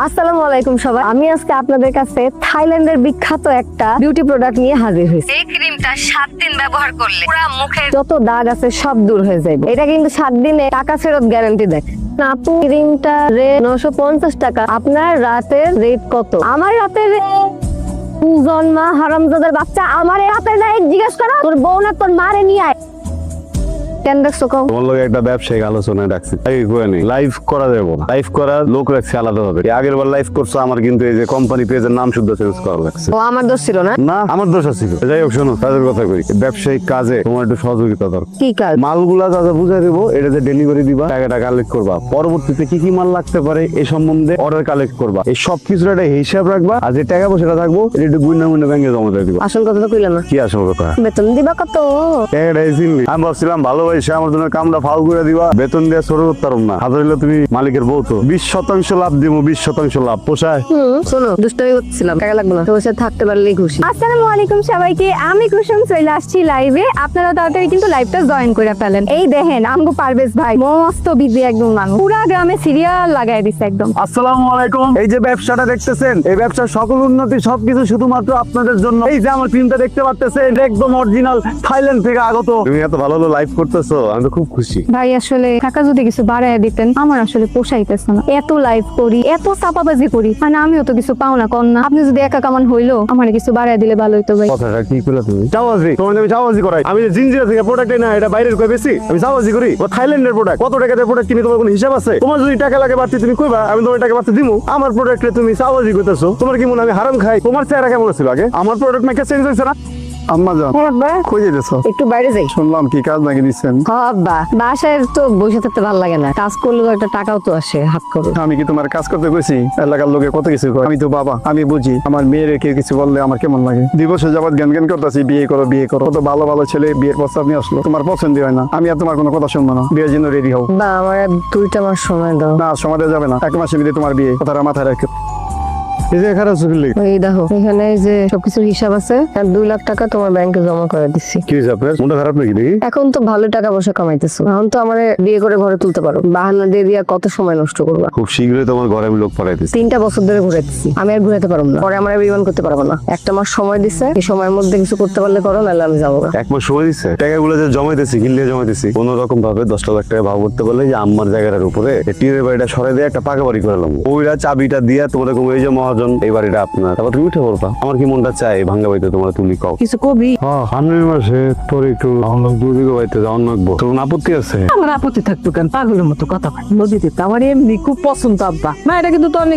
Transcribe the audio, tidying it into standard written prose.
আসসালামু আলাইকুম সবাই, আমি আজকে আপনাদের কাছে থাইল্যান্ডের বিখ্যাত একটা বিউটি প্রোডাক্ট নিয়ে হাজির হয়েছি। এই ক্রিমটা 7 দিন ব্যবহার করলে পুরো মুখের যত দাগ আছে সব দূর হয়ে যাবে। এটা কিন্তু 7 দিনে টাকা ফেরত গ্যারান্টি দেয়। আপু, ক্রিমটা রেট 950 টাকা। আপনার রাতের রেট কত? আমার রাতের জন্মা হারামজাদার বাচ্চা, আমার রাতের রেট জিজ্ঞেস করো। তোর বউ না তোর মারে নিয়ে আয়। তোমার লগে একটা ব্যবসায়িক আলোচনায় রাখছি, লাইভ করা যাবো না। লাইভ করার লোক রাখছি আলাদা হবে। আগের বার লাইভ করছো, আমার কিন্তু এই যে কোম্পানি পেজের নাম শুদ্ধ চেঞ্জ করা লাগছে। ও আমার দোষ ছিল না? না, আমার দোষ ছিল। যাই হোক, শোনো, কাজের কথা কই। ব্যবসায়িক কাজে তোমার একটু সহযোগিতা দরকার। কি কাজ? মালগুলা দাদা বুঝাই দেবো, এটা যে ডেলিভারি দিবা, টাকাটা কালেক্ট করবা, পরবর্তীতে কি কি মাল লাগতে পারে এই সম্বন্ধে অর্ডার কালেক্ট করবা। এই সব কিছুর একটা হিসাব রাখবা, আর যে টাকা পয়সাটা থাকবো এটা একটু গুইনা ব্যাংকে জমা দিয়ে দিবা। আসল কথা তো কইলা না। কি আসল কথা? বেতন দিবা কত? টাকাটাই চিনলি। আমি ভাবছিলাম ভালোবাসে আমার জন্য কামটা ফাউল করে দিবা, বেতন দিয়ে শুরু করতাম না। হাজার হইলে তুমি মালিকের বউ তো। 20% লাভ দিব, 20% লাভ পোষায়? শোনো, দুষ্টামি করছিলাম, টাকা লাগবে না, তোর সাথে থাকতে পারলেই খুশি। আসসালামু আলাইকুম সবাইকে, আমি কুসুম চলে আসছি লাইভে। আপনারা তাড়াতাড়ি কিন্তু লাইভটা জয়েন করে ফেলেন। এই দেখেন আমগো পারভেজ ভাই মস্ত বিজি একদম মানুষ, পুরা গ্রামে সিরিয়াল লাগাই দিছে একদম। আসসালামু আলাইকুম। এই যে ব্যবসাটা দেখতেছেন, এই ব্যবসার সকল উন্নতি সবকিছু শুধুমাত্র আপনাদের জন্য। এই যে আমার ক্রিমটা দেখতে পাচ্ছেন, এটা একদম অরিজিনাল থাইল্যান্ড থেকে আগত। তুমি এত ভালো ভালো লাইভ করতেছো, আমি তো খুব খুশি। ভাই আসলে টাকা যদি কিছু বাড়ায় দিতেন, আমার আসলে পোষাইতেছে না। এত লাইভ করি, এত চাপাবাজি করি, মানে আমিও তো কিছু পাও না কন না। আপনি যদি একা কামান হইলো, আমার কিছু বাড়ায় দিলে ভালো হইতো ভাই। কথাটা কি কইলা তুমি? চাওয়াজি, তোমার আমি চাওয়াজি করাই? আমি যে জিনজিরা থেকে প্রোডাক্ট না, এটা বাইরের কই বেশি আমি চাওয়াজি করি? ও থাইল্যান্ডের প্রোডাক্ট, কত টাকা দিয়ে প্রোডাক্ট কিনি তোমার কোনো হিসাব আছে? তোমার যদি টাকা লাগে বাড়তি তুমি কইবা, আমি তোমার টাকা বাড়তি দিমু। আমার প্রোডাক্টে তুমি চাওয়াজি কইতাছো, তোমার কি মনে আমি হারাম খাই? তোমার চেহারা কেমন ছিল আগে? আমার প্রোডাক্ট মেকে চেঞ্জ হইছে না? আম্মা জান, কই যাইতেছো? একটু বাইরে যাই। শুনলাম কি কাজ নাকি দিচ্ছেন? আব্বা, বাসায় তো বসে থাকতে ভালো লাগে না, কাজ করলে তো একটা টাকাও তো আসে হাত করে। আমি কি তোমার কাজ করতে কইছি? এলাকার লোকে কত কিছু কয়। আমি তো বাবা, আমি বুঝি। আমার মেয়ের কেউ কিছু বললে আমার কেমন লাগে। 2 বছর যাবত জ্ঞান করতেছি, বিয়ে করো বিয়ে করো। কত ভালো ভালো ছেলে বিয়ের প্রস্তাব নিয়ে আসলো, তোমার পছন্দ হয় না। আমি আর তোমার কোনো কথা শুনবো না, বিয়ের জন্য রেডি হও। বা আমার আর 2টা মাস সময় দাও। না, সময় দেওয়া যাবে না, 1 মাসের ভিতরে তোমার বিয়ে। কথাটা মাথায় রাখো। এই যে খারাপ চুকিলি এই দেখো, এখানে যে সবকিছুর হিসাব আছে, আর 2 লাখ টাকা তোমার ব্যাংকে জমা করে দিচ্ছি। কি হয়েছে আপনার? মনটা খারাপ নাকি নাকি? এখন তো ভালো টাকা পয়সা কামাইতেছো, এখন তো আমার বিয়ে করে ঘরে তুলতে পারো। বাহানা দিয়ে দিয়া কত সময় নষ্ট করবা? খুব শীঘ্রই তোমার ঘরে আমি লোক পাঠাইতেছি। 3টা বছর ধরে ঘুরাইতেছি, আমি আর ঘুরাতে পারবো না। পরে আমার আর বিমান করতে পারবো না। 1 মাস সময় দিছে, এই সময়ের মধ্যে কিছু করতে পারলে করো, নাহলে আমি যাবো না। 1 মাস সময় দিচ্ছে? টাকাগুলো যে জমাইতেছি, কিনলে জমাইতেছি, কোন রকম ভাবে 10 লাখ টাকা ভাব করতে পারলে যে আমার জায়গাটার উপরে টিনের বাড়িটা সরাই দিয়ে একটা পাকা বাড়ি করে নেবো। ওইটা চাবিটা দিয়া তোমাদের এই যে মহাজন, এই বাড়িটা আপনার। তারপর তুমি উঠে পড়বা। আমার কি মনটা চাই ভাঙ্গা বাড়িতে তোমরা তুমি কও? কিছু কবি? সামনের মাসে তোর একটু দুদিকে বাড়িতে যাওয়ার লাগবো, তোর কোনো আপত্তি আছে? আমার আপত্তি থাকতো কেন? পাগলের মতো কথা নদীতে আমার এমনি খুব পছন্দ আব্বা। না, এটা কিন্তু তো অনেক